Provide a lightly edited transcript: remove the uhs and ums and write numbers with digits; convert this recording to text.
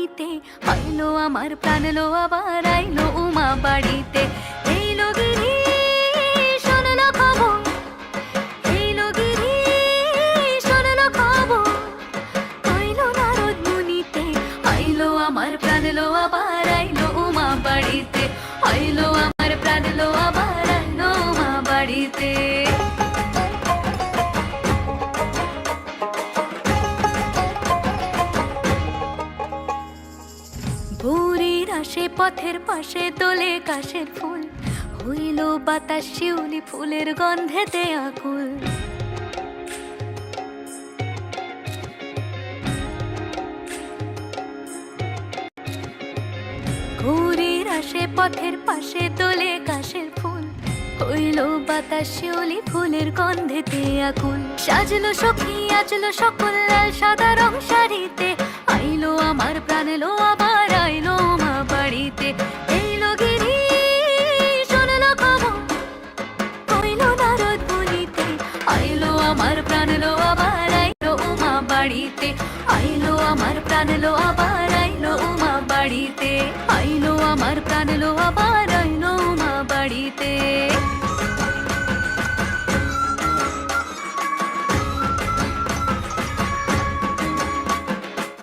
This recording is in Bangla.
মনিতে, আইলো আমার প্রাণ লো আবার আইলো উমা বাড়িতে। এইলো গিরি শোনলো খবর, এইলো গিরি শোনলো খবর, আইলো নারদ মুনিতে, আইলো আমার প্রাণ লো আবার আইলো উমা বাড়িতে, আইলো আমার প্রাণ লো আবার আইলো উমা বাড়িতে। ভোরের আসে পথের পাশে তোলে কাশের ফুল, হইল বাতাস শিউলি ফুলের গন্ধেতে আকুল। ভোরের আসে পথের পাশে তোলে কাশের ফুল, হইল বাতাস শিউলি ফুলের গন্ধেতে আকুল। সাজলো সখী আজলো সকল লাল সাদা রং শাড়িতে, আইলো আমার প্রাণ লো আবার আইলো মা বাড়িতে। এইলো গিরি শোনলো খবর, আইলো নারদ মুনিতে, আইলো আমার প্রাণ লো আবার আইলো উমা বাড়িতে, আইলো আমার প্রাণ লো আবার আইলো উমা বাড়িতে, আইলো আমার প্রাণ লো আবার